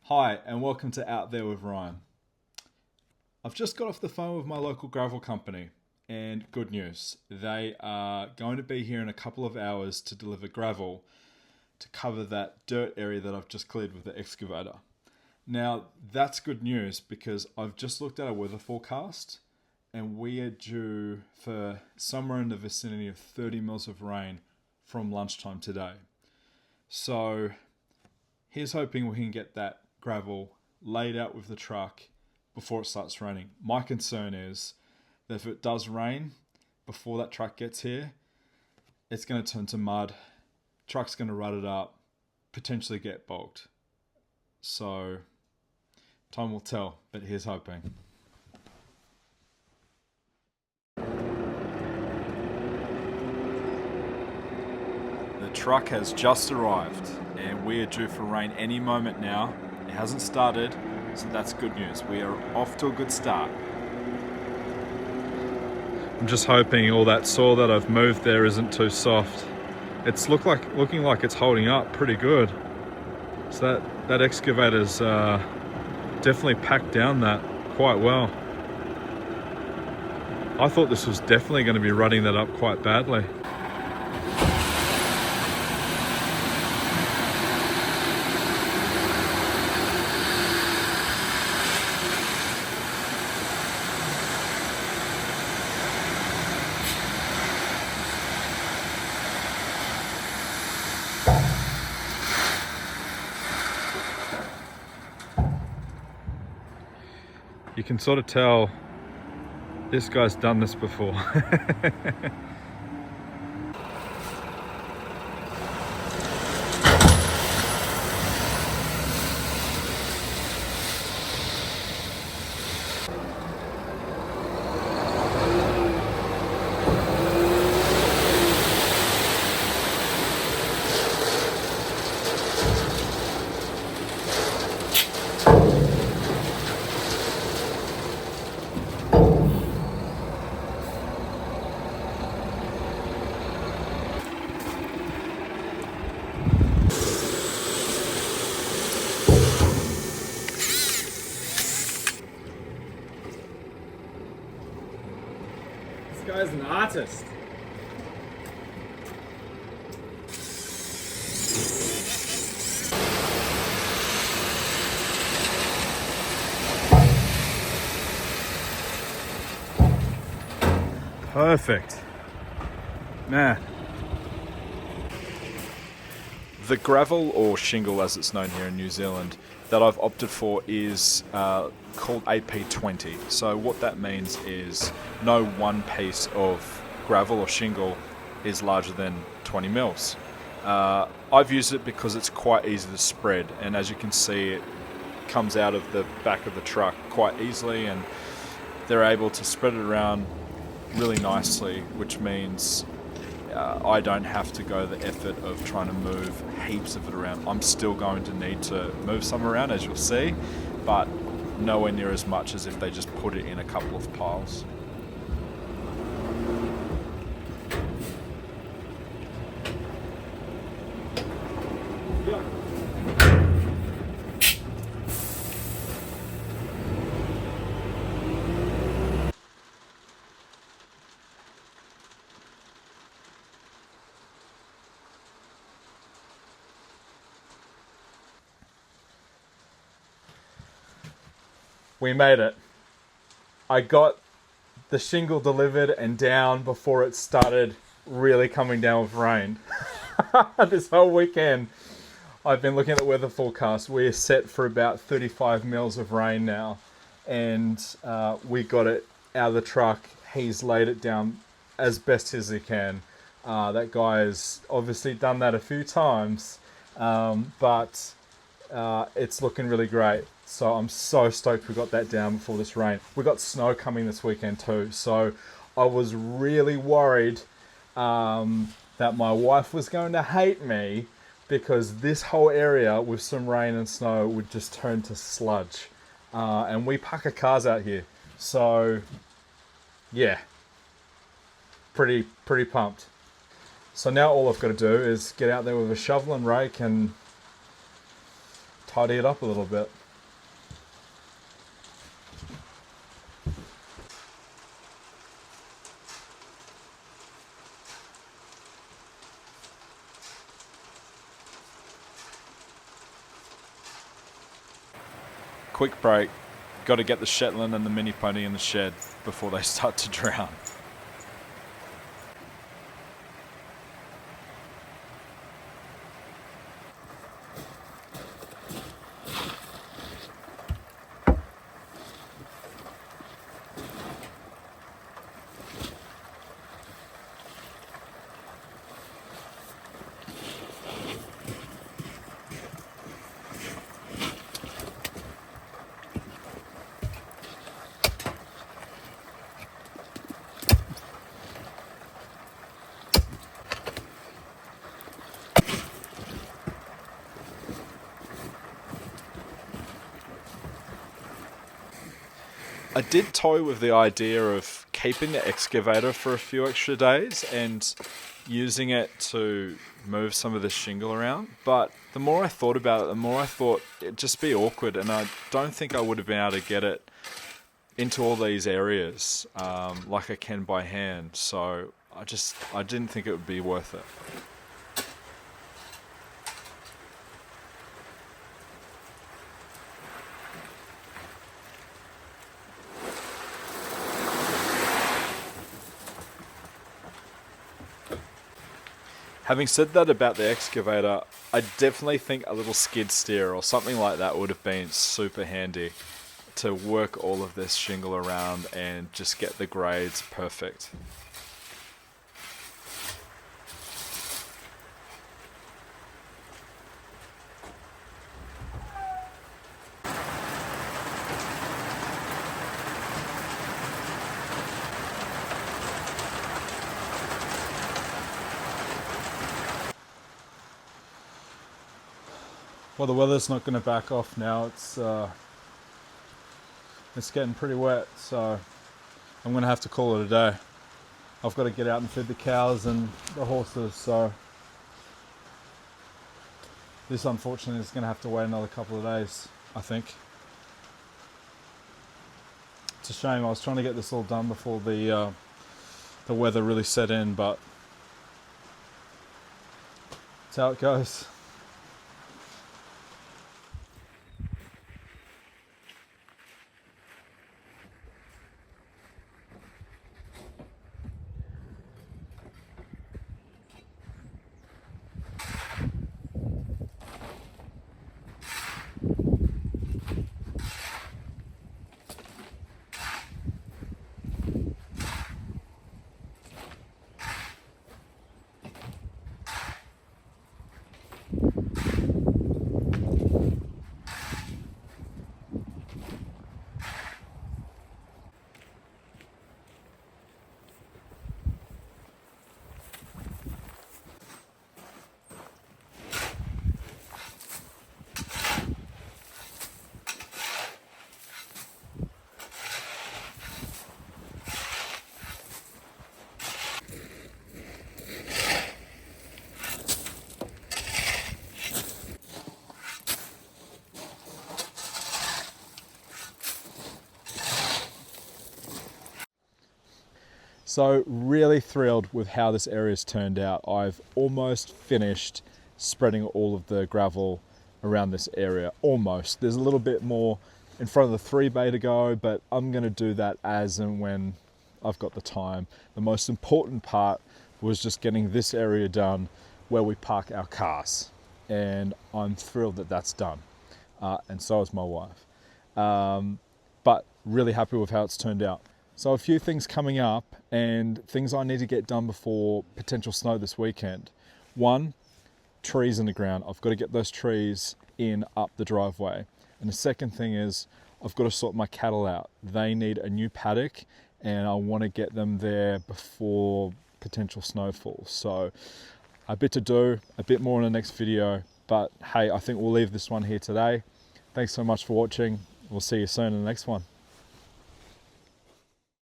Hi, and welcome to Out There with Ryan. I've just got off the phone with my local gravel company, and good news. They are going to be here in a couple of hours to deliver gravel to cover that dirt area that I've just cleared with the excavator. Now, that's good news because I've just looked at our weather forecast and we are due for somewhere in the vicinity of 30 mils of rain from lunchtime today. So here's hoping we can get that gravel laid out with the truck before it starts raining. My concern is that if it does rain before that truck gets here, it's going to turn to mud, truck's going to rut it up, potentially get bogged. So time will tell, but here's hoping. The truck has just arrived and we are due for rain any moment now. It hasn't started, so that's good news. We are off to a good start. I'm just hoping all that soil that I've moved there isn't too soft. It's looking like it's holding up pretty good. So that excavator's definitely packed down that quite well. I thought this was definitely going to be rutting that up quite badly. You can sort of tell this guy's done this before. This guy's an artist. Perfect. Man. The gravel, or shingle as it's known here in New Zealand, that I've opted for is called AP20. So what that means is no one piece of gravel or shingle is larger than 20 mils. I've used it because it's quite easy to spread, and as you can see, it comes out of the back of the truck quite easily, and they're able to spread it around really nicely, which means I don't have to go the effort of trying to move heaps of it around. I'm still going to need to move some around, as you'll see, but nowhere near as much as if they just put it in a couple of piles. We made it. I got the shingle delivered and down before it started really coming down with rain. This whole weekend I've been looking at the weather forecast. We're set for about 35 mils of rain now, and we got it out of the truck. He's laid it down as best as he can. That guy has obviously done that a few times, but it's looking really great. So I'm so stoked we got that down before this rain. We got snow coming this weekend too, so I was really worried that my wife was going to hate me because this whole area with some rain and snow would just turn to sludge. And we park our cars out here, so yeah, pretty pumped. So now all I've got to do is get out there with a shovel and rake and tidy it up a little bit. Quick break. Got to get the Shetland and the mini pony in the shed before they start to drown. I did toy with the idea of keeping the excavator for a few extra days and using it to move some of the shingle around, but the more I thought about it, the more I thought it'd just be awkward, and I don't think I would have been able to get it into all these areas like I can by hand, so I didn't think it would be worth it. Having said that about the excavator, I definitely think a little skid steer or something like that would have been super handy to work all of this shingle around and just get the grades perfect. Well, the weather's not going to back off now. It's getting pretty wet, so I'm going to have to call it a day. I've got to get out and feed the cows and the horses, so this unfortunately is going to have to wait another couple of days, I think. It's a shame. I was trying to get this all done before the weather really set in, but that's how it goes. So really thrilled with how this area's turned out. I've almost finished spreading all of the gravel around this area, almost. There's a little bit more in front of the 3 bay to go, but I'm gonna do that as and when I've got the time. The most important part was just getting this area done where we park our cars. And I'm thrilled that that's done. And so is my wife. But really happy with how it's turned out. So a few things coming up and things I need to get done before potential snow this weekend. One, trees in the ground. I've got to get those trees in up the driveway. And the second thing is I've got to sort my cattle out. They need a new paddock and I want to get them there before potential snowfall. So a bit to do, a bit more in the next video, but hey, I think we'll leave this one here today. Thanks so much for watching. We'll see you soon in the next one.